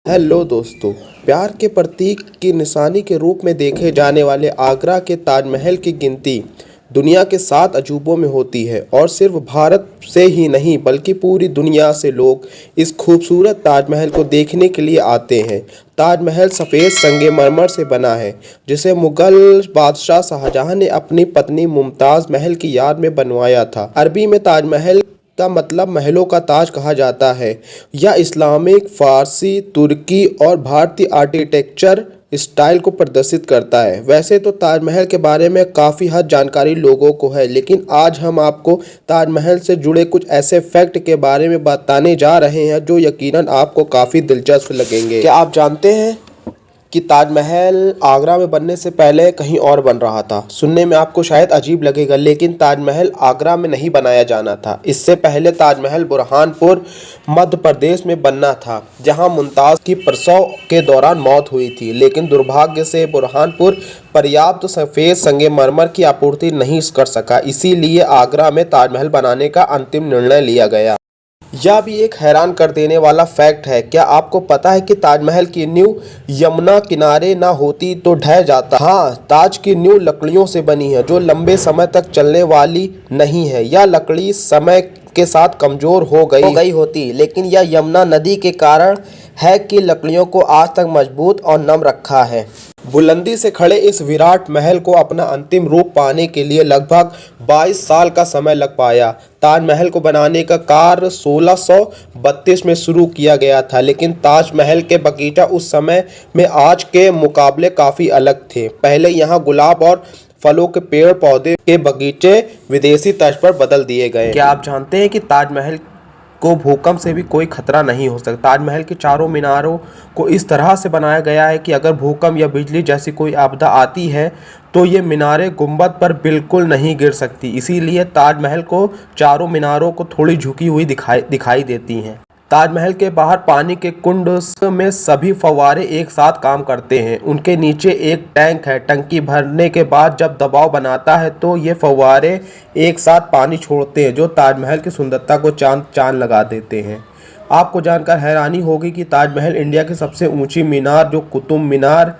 Hello दोस्तों, प्यार के प्रतीक की निशानी के रूप में देखे जाने वाले आगरा के ताजमहल की गिनती दुनिया के 7 अजूबों में होती है और सिर्फ भारत से ही नहीं बल्कि पूरी दुनिया से लोग इस खूबसूरत ताजमहल को देखने के लिए आते हैं। ताजमहल सफ़ेद संगमरमर से बना है, जिसे मुगल बादशाह शाहजहां ने अपनी पत्नी मुमताज़ महल की याद में बनवाया था। अरबी में ताजमहल का मतलब महलों का ताज कहा जाता है। यह इस्लामिक, फारसी, तुर्की और भारतीय आर्किटेक्चर स्टाइल को प्रदर्शित करता है। वैसे तो ताजमहल के बारे में काफ़ी हद जानकारी लोगों को है, लेकिन आज हम आपको ताजमहल से जुड़े कुछ ऐसे फैक्ट के बारे में बताने जा रहे हैं जो यकीनन आपको काफ़ी दिलचस्प लगेंगे। क्या आप जानते हैं कि ताजमहल आगरा में बनने से पहले कहीं और बन रहा था? सुनने में आपको शायद अजीब लगेगा, लेकिन ताजमहल आगरा में नहीं बनाया जाना था। इससे पहले ताजमहल बुरहानपुर मध्य प्रदेश में बनना था, जहां मुमताज़ की प्रसव के दौरान मौत हुई थी। लेकिन दुर्भाग्य से बुरहानपुर पर्याप्त सफ़ेद संगमरमर की आपूर्ति नहीं कर सका, इसीलिए आगरा में ताजमहल बनाने का अंतिम निर्णय लिया गया। यह भी एक हैरान कर देने वाला फैक्ट है। क्या आपको पता है कि ताजमहल की नींव यमुना किनारे ना होती तो ढह जाता? हाँ, ताज की नींव लकड़ियों से बनी है, जो लंबे समय तक चलने वाली नहीं है। यह लकड़ी समय के साथ कमज़ोर हो गई होती, लेकिन यह यमुना नदी के कारण है कि लकड़ियों को आज तक मजबूत और नम रखा है। बुलंदी से खड़े इस विराट महल को अपना अंतिम रूप पाने के लिए लगभग 22 साल का समय लग पाया। ताजमहल को बनाने का कार्य 1632 में शुरू किया गया था, लेकिन ताजमहल के बगीचा उस समय में आज के मुकाबले काफ़ी अलग थे। पहले यहाँ गुलाब और फलों के पेड़ पौधे के बगीचे विदेशी तर्ज पर बदल दिए गए। क्या आप जानते हैं कि ताजमहल को भूकंप से भी कोई खतरा नहीं हो सकता? ताजमहल के चारों मीनारों को इस तरह से बनाया गया है कि अगर भूकंप या बिजली जैसी कोई आपदा आती है तो ये मीनारें गुंबद पर बिल्कुल नहीं गिर सकती। इसीलिए ताजमहल को चारों मीनारों को थोड़ी झुकी हुई दिखाई देती हैं। ताजमहल के बाहर पानी के कुंड में सभी फव्वारे एक साथ काम करते हैं। उनके नीचे एक टैंक है। टंकी भरने के बाद जब दबाव बनाता है तो ये फव्वारे एक साथ पानी छोड़ते हैं, जो ताजमहल की सुंदरता को चांद लगा देते हैं। आपको जानकर हैरानी होगी कि ताजमहल इंडिया की सबसे ऊंची मीनार, जो कुतुब मीनार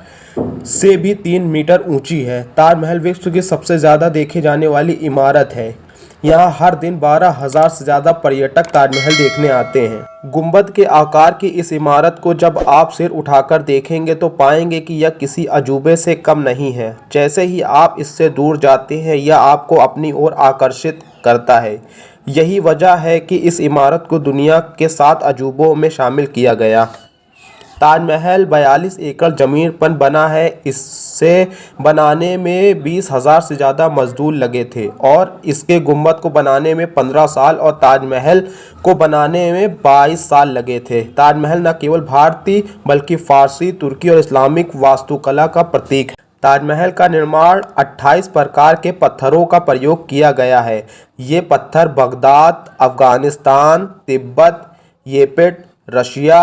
से भी 3 मीटर ऊंची है। ताजमहल विश्व की सबसे ज़्यादा देखी जाने वाली इमारत है। यहाँ हर दिन 12,000 से ज़्यादा पर्यटक ताजमहल देखने आते हैं। गुंबद के आकार की इस इमारत को जब आप सिर उठाकर देखेंगे तो पाएंगे कि यह किसी अजूबे से कम नहीं है। जैसे ही आप इससे दूर जाते हैं, यह आपको अपनी ओर आकर्षित करता है। यही वजह है कि इस इमारत को दुनिया के 7 अजूबों में शामिल किया गया। ताजमहल 42 एकड़ ज़मीन पर बना है। इसे बनाने में 20,000 से ज़्यादा मजदूर लगे थे और इसके गुंबद को बनाने में 15 साल और ताजमहल को बनाने में 22 साल लगे थे। ताजमहल न केवल भारतीय बल्कि फारसी, तुर्की और इस्लामिक वास्तुकला का प्रतीक है। ताजमहल का निर्माण 28 प्रकार के पत्थरों का प्रयोग किया गया है। ये पत्थर बगदाद, अफगानिस्तान, तिब्बत, येपेट, रशिया,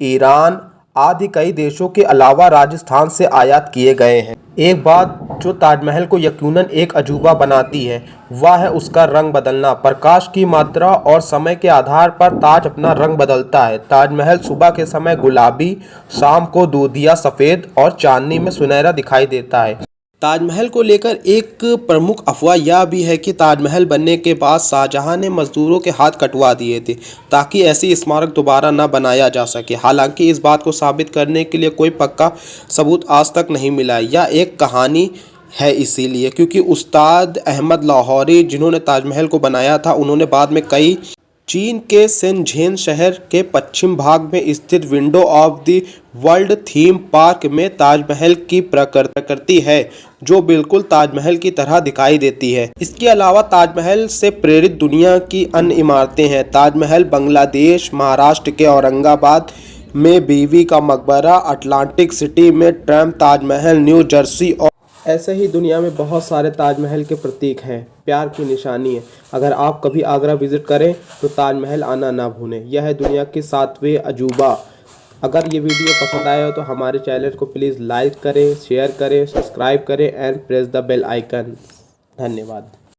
ईरान आदि कई देशों के अलावा राजस्थान से आयात किए गए हैं। एक बात जो ताजमहल को यकीनन एक अजूबा बनाती है, वह है उसका रंग बदलना। प्रकाश की मात्रा और समय के आधार पर ताज अपना रंग बदलता है। ताजमहल सुबह के समय गुलाबी, शाम को दूधिया सफ़ेद और चांदनी में सुनहरा दिखाई देता है। ताजमहल को लेकर एक प्रमुख अफवाह यह भी है कि ताजमहल बनने के बाद शाहजहां ने मजदूरों के हाथ कटवा दिए थे ताकि ऐसी स्मारक दोबारा न बनाया जा सके। हालांकि इस बात को साबित करने के लिए कोई पक्का सबूत आज तक नहीं मिला। यह एक कहानी है इसीलिए क्योंकि उस्ताद अहमद लाहौरी, जिन्होंने ताजमहल को बनाया था, उन्होंने बाद में चीन के शेनझेन शहर के पश्चिम भाग में स्थित window of the world theme park में ताजमहल की प्रकृति है जो बिल्कुल ताजमहल की तरह दिखाई देती है। इसके अलावा ताजमहल से प्रेरित दुनिया की अन्य इमारतें हैं। ताजमहल बांग्लादेश, महाराष्ट्र के औरंगाबाद में बीवी का मकबरा, अटलांटिक सिटी में ट्रम्प ताजमहल, न्यू जर्सी और ऐसे ही दुनिया में बहुत सारे ताजमहल के प्रतीक हैं। प्यार की निशानी है। अगर आप कभी आगरा विजिट करें तो ताजमहल आना ना भूलें। यह है दुनिया के 7वें अजूबा। अगर ये वीडियो पसंद आया हो तो हमारे चैनल को प्लीज़ लाइक करें, शेयर करें, सब्सक्राइब करें and press the bell icon. धन्यवाद।